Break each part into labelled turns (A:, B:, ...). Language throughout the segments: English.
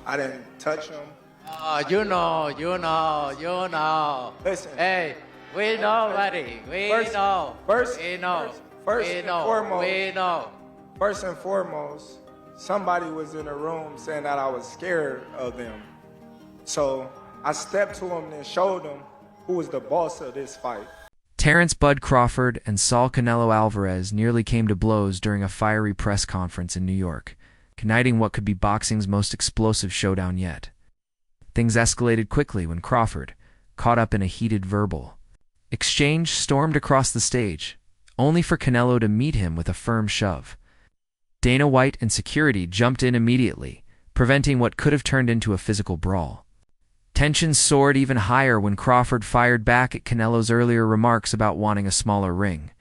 A: I didn't touch him.
B: You know.
A: Listen.
B: Hey, we know, buddy. We know.
A: First and foremost, somebody was in the room saying that I was scared of them. So I stepped to him and showed him who was the boss of this fight.
C: Terence "Bud" Crawford and Saul Canelo Alvarez nearly came to blows during a fiery press conference in New York, igniting what could be boxing's most explosive showdown yet. Things escalated quickly when Crawford, caught up in a heated verbal exchange, stormed across the stage, only for Canelo to meet him with a firm shove. Dana White and security jumped in immediately, preventing what could have turned into a physical brawl. Tension soared even higher when Crawford fired back at Canelo's earlier remarks about wanting a smaller ring,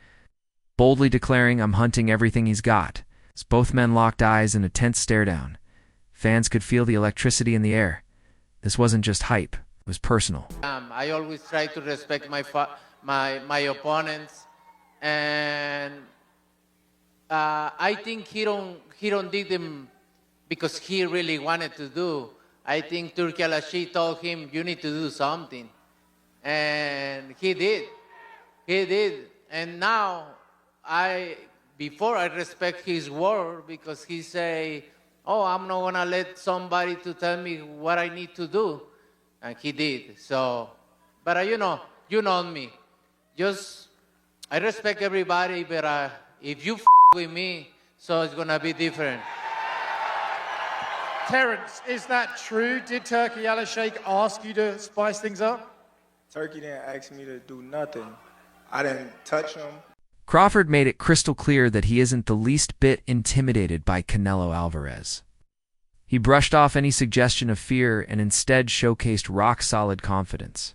C: boldly declaring, "I'm hunting everything he's got." As both men locked eyes in a tense stare-down, fans could feel the electricity in the air. This wasn't just hype, it was personal.
B: I always try to respect my opponents, and I think he don't did them because he really wanted to do. I think Turki Al-Ashi told him, "You need to do something," and he did. And now before I respect his word because he say, "Oh, I'm not gonna let somebody to tell me what I need to do," and he did. So, but you know me. I respect everybody, but if you with me, so it's gonna be different.
D: Terence, is that true? Did Turki Al-Ashi ask you to spice things up?
A: Turki didn't ask me to do nothing. I didn't touch him.
C: Crawford made it crystal clear that he isn't the least bit intimidated by Canelo Alvarez. He brushed off any suggestion of fear and instead showcased rock-solid confidence.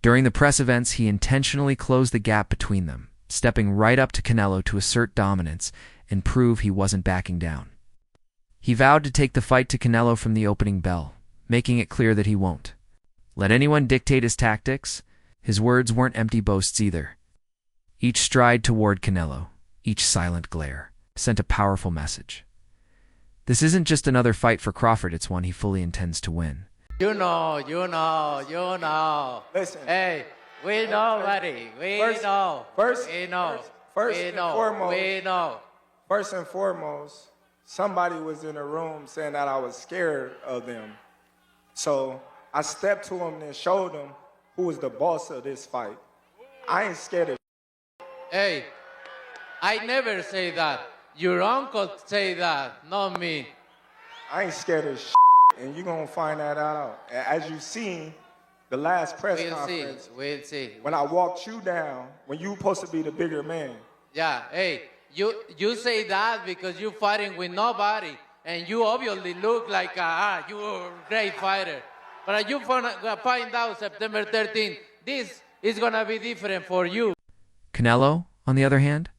C: During the press events, he intentionally closed the gap between them, stepping right up to Canelo to assert dominance and prove he wasn't backing down. He vowed to take the fight to Canelo from the opening bell, making it clear that he won't let anyone dictate his tactics. His words weren't empty boasts either. Each stride toward Canelo, each silent glare, sent a powerful message. This isn't just another fight for Crawford, it's one he fully intends to win.
B: You know.
A: Listen.
B: Hey, we know, buddy. We know.
A: First and foremost, somebody was in the room saying that I was scared of them. So I stepped to him and showed him who was the boss of this fight. I ain't scared of.
B: Hey, I never say that. Your uncle say that, not me.
A: I ain't scared of and you're going to find that out. As you seen, the last press conference,
B: we'll see.
A: When I walked you down, when you supposed to be the bigger man.
B: Yeah, hey, you say that because you're fighting with nobody, and you obviously look like you're a great fighter. But you find out September 13th, this is going to be different for you.
C: Canelo, on the other hand,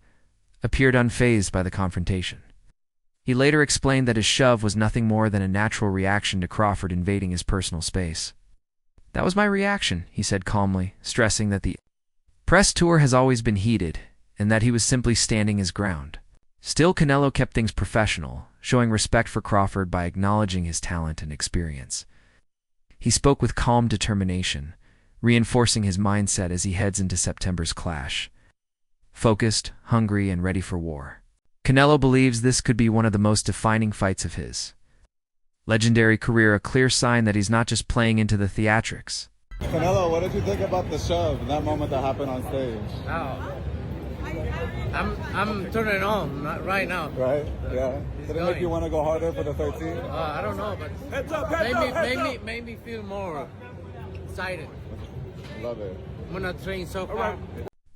C: appeared unfazed by the confrontation. He later explained that his shove was nothing more than a natural reaction to Crawford invading his personal space. "That was my reaction," he said calmly, stressing that the press tour has always been heated and that he was simply standing his ground. Still, Canelo kept things professional, showing respect for Crawford by acknowledging his talent and experience. He spoke with calm determination, reinforcing his mindset as he heads into September's clash. Focused, hungry, and ready for war. Canelo believes this could be one of the most defining fights of his legendary career, a clear sign that he's not just playing into the theatrics.
E: Canelo, what did you think about the shove, that moment that happened on stage?
B: Oh, I'm turning on right now.
E: Right? Yeah. Did it make you want to go harder for the 13?
B: I don't know, but made me feel more excited.
E: Love it.
B: I'm gonna train so hard.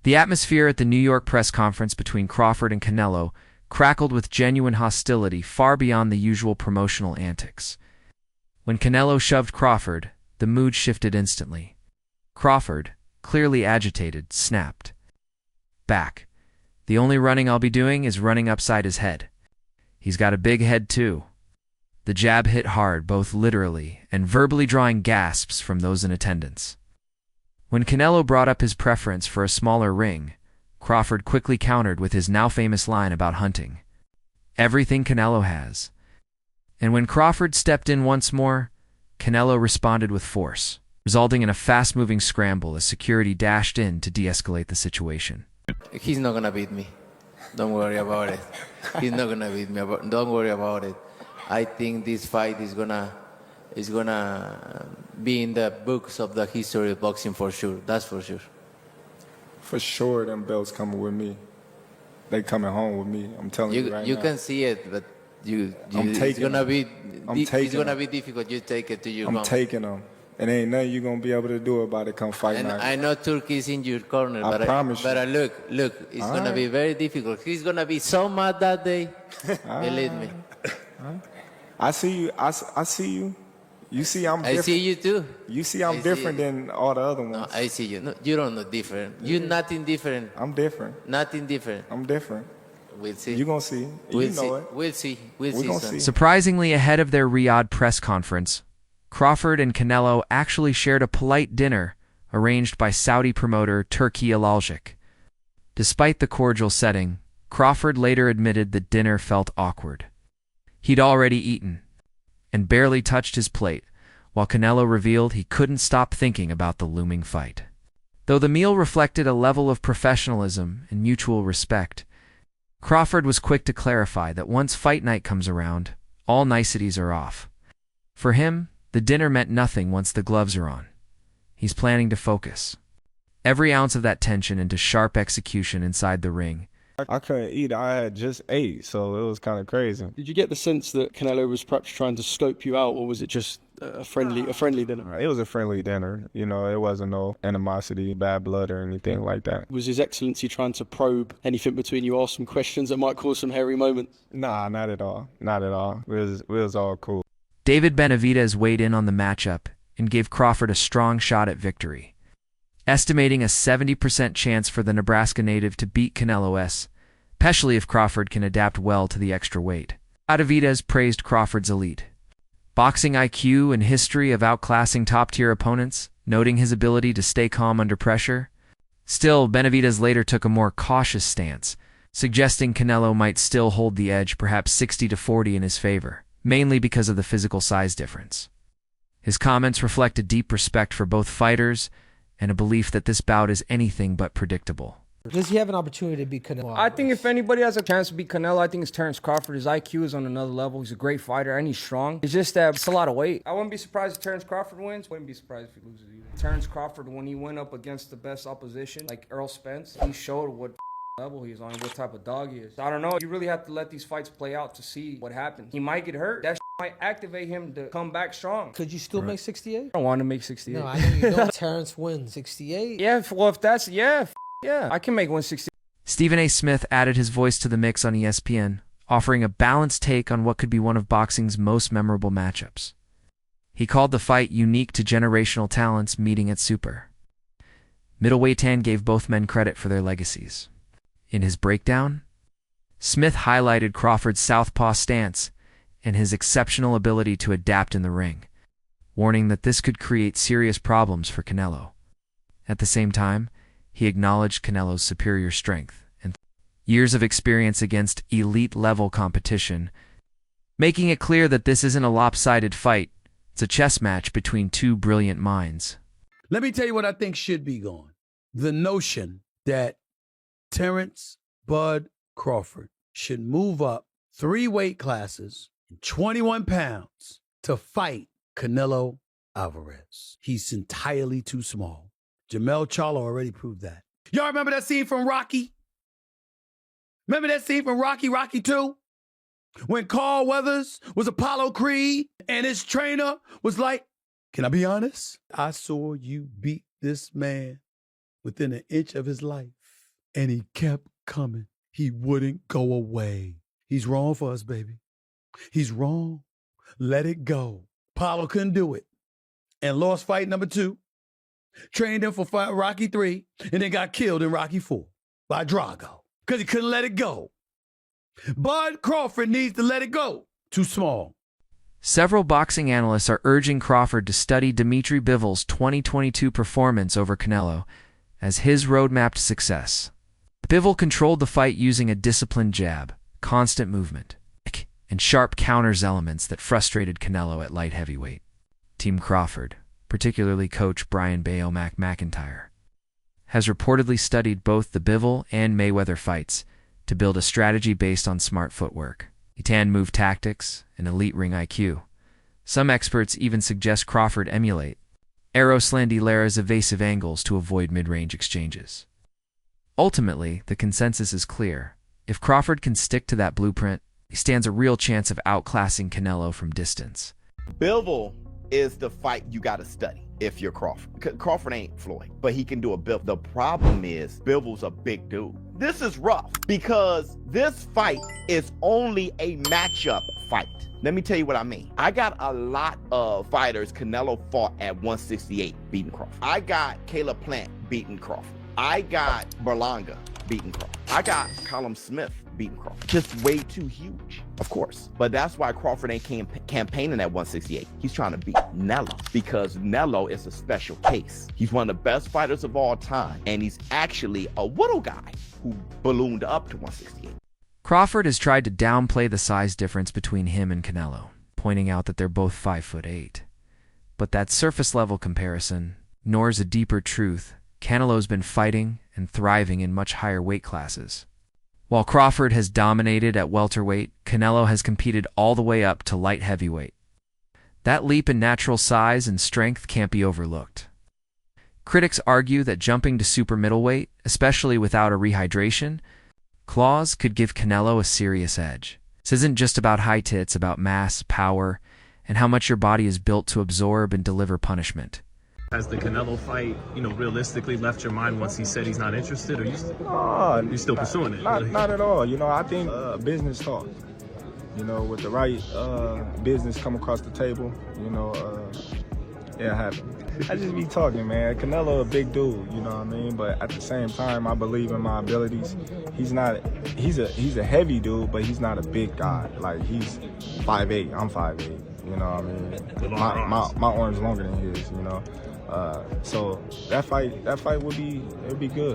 C: The atmosphere at the New York press conference between Crawford and Canelo crackled with genuine hostility far beyond the usual promotional antics. When Canelo shoved Crawford, the mood shifted instantly. Crawford, clearly agitated, snapped back. "The only running I'll be doing is running upside his head. He's got a big head too." The jab hit hard, both literally and verbally, drawing gasps from those in attendance. When Canelo brought up his preference for a smaller ring, Crawford quickly countered with his now famous line about hunting everything Canelo has. And when Crawford stepped in once more, Canelo responded with force, resulting in a fast-moving scramble as security dashed in to de-escalate the situation.
B: He's not gonna beat me. Don't worry about it. He's not gonna beat me. Don't worry about it. I think this fight is gonna be in the books of the history of boxing for sure. That's for sure.
A: For sure, them belts coming with me. They coming home with me. I'm telling you right now.
B: You can see it, but it's gonna be difficult. You take it to your home.
A: I'm taking them. And ain't nothing you gonna be able to do about it come fight night.
B: I know Turkey's in your corner,
A: I promise you.
B: But look, it's gonna be very difficult. He's gonna be so mad that day. Believe me.
A: I see you. I see you. You see I'm different.
B: I see you too.
A: You see I'm different than all the other ones.
B: No, I see you. No, you don't look different. You're nothing different.
A: I'm different.
B: Nothing different.
A: I'm different.
B: We'll see.
A: You gonna see.
B: We'll
A: you know
B: see.
A: it.
B: We'll see. We'll
A: We're gonna
B: son.
A: see.
C: Surprisingly, ahead of their Riyadh press conference, Crawford and Canelo actually shared a polite dinner arranged by Saudi promoter Turki Alalshik. Despite the cordial setting, Crawford later admitted that dinner felt awkward. He'd already eaten and barely touched his plate, while Canelo revealed he couldn't stop thinking about the looming fight. Though the meal reflected a level of professionalism and mutual respect, Crawford was quick to clarify that once fight night comes around, all niceties are off. For him, the dinner meant nothing once the gloves are on. He's planning to focus every ounce of that tension into sharp execution inside the ring.
F: I couldn't eat. I had just ate, so it was kind of crazy.
G: Did you get the sense that Canelo was perhaps trying to scope you out, or was it just a friendly dinner?
F: It was a friendly dinner. You know, it wasn't no animosity, bad blood, or anything like that.
G: Was His Excellency trying to probe anything between you, ask some questions that might cause some hairy moments?
F: Nah, not at all. Not at all. It was all cool.
C: David Benavidez weighed in on the matchup and gave Crawford a strong shot at victory, estimating a 70% chance for the Nebraska native to beat Canelo, especially if Crawford can adapt well to the extra weight. Benavidez praised Crawford's elite boxing IQ and history of outclassing top-tier opponents, noting his ability to stay calm under pressure. Still, Benavidez later took a more cautious stance, suggesting Canelo might still hold the edge, perhaps 60-40 in his favor, mainly because of the physical size difference. His comments reflect a deep respect for both fighters and a belief that this bout is anything but predictable.
H: Does he have an opportunity to beat Canelo?
I: I think if anybody has a chance to beat Canelo, I think it's Terence Crawford. His IQ is on another level. He's a great fighter, and he's strong. It's just that it's a lot of weight. I wouldn't be surprised if Terence Crawford wins. Wouldn't be surprised if he loses either. Terence Crawford, when he went up against the best opposition, like Errol Spence, he showed what level he's on, what type of dog he is. So I don't know. You really have to let these fights play out to see what happens. He might get hurt. That might activate him to come back strong.
H: Could you still make 68?
I: I don't want to make 68.
H: No, I know you don't. Terence wins 68.
I: Yeah, well, if that's, yeah, I can make 168.
C: Stephen A. Smith added his voice to the mix on ESPN, offering a balanced take on what could be one of boxing's most memorable matchups. He called the fight unique to generational talents meeting at Super. Middleweight Tan gave both men credit for their legacies. In his breakdown, Smith highlighted Crawford's southpaw stance and his exceptional ability to adapt in the ring, warning that this could create serious problems for Canelo. At the same time, he acknowledged Canelo's superior strength and years of experience against elite-level competition, making it clear that this isn't a lopsided fight. It's a chess match between two brilliant minds.
J: Let me tell you what I think should be gone. The notion that Terence Bud Crawford should move up 3 weight classes, 21 pounds, to fight Canelo Alvarez. He's entirely too small. Jamel Charlo already proved that. Y'all remember that scene from Rocky? Remember that scene from Rocky 2? When Carl Weathers was Apollo Creed and his trainer was like, can I be honest? I saw you beat this man within an inch of his life. And he kept coming. He wouldn't go away. He's wrong for us, baby. He's wrong. Let it go. Apollo couldn't do it. And lost fight number 2. Trained him for Rocky 3, and then got killed in Rocky 4 by Drago because he couldn't let it go. Bud Crawford needs to let it go. Too small.
C: Several boxing analysts are urging Crawford to study Dimitri Bivol's 2022 performance over Canelo as his roadmap to success. Bivol controlled the fight using a disciplined jab, constant movement, and sharp counters elements that frustrated Canelo at light heavyweight. Team Crawford, particularly coach Brian Bayomac McIntyre, has reportedly studied both the Bivol and Mayweather fights to build a strategy based on smart footwork, Etan move tactics, and elite ring IQ. Some experts even suggest Crawford emulate Eroslandi Lara's evasive angles to avoid mid-range exchanges. Ultimately, the consensus is clear. If Crawford can stick to that blueprint, he stands a real chance of outclassing Canelo from distance.
K: Bivol is the fight you got to study if you're Crawford. Crawford ain't Floyd, but he can do a Bivol. The problem is Bivol's a big dude. This is rough because this fight is only a matchup fight. Let me tell you what I mean. I got a lot of fighters Canelo fought at 168 beating Crawford. I got Caleb Plant beating Crawford. I got Berlanga beating Crawford. I got Callum Smith beating Crawford. Just way too huge, of course. But that's why Crawford ain't campaigning at 168. He's trying to beat Canelo because Canelo is a special case. He's one of the best fighters of all time, and he's actually a little guy who ballooned up to 168.
C: Crawford has tried to downplay the size difference between him and Canelo, pointing out that they're both 5'8". But that surface-level comparison ignores a deeper truth. Canelo's been fighting and thriving in much higher weight classes. While Crawford has dominated at welterweight, Canelo has competed all the way up to light heavyweight. That leap in natural size and strength can't be overlooked. Critics argue that jumping to super middleweight, especially without a rehydration clause, could give Canelo a serious edge. This isn't just about height, it's about mass, power, and how much your body is built to absorb and deliver punishment.
L: Has the Canelo fight, realistically left your mind once he said he's not interested, or you still pursuing it?
A: Not at all. I think business talk. With the right business come across the table, it happens. I just be talking, man. Canelo a big dude, you know what I mean? But at the same time, I believe in my abilities. He's a heavy dude, but he's not a big guy. Like, he's 5'8", I'm 5'8", you know what I mean? My arm's longer than his, So that fight would be good.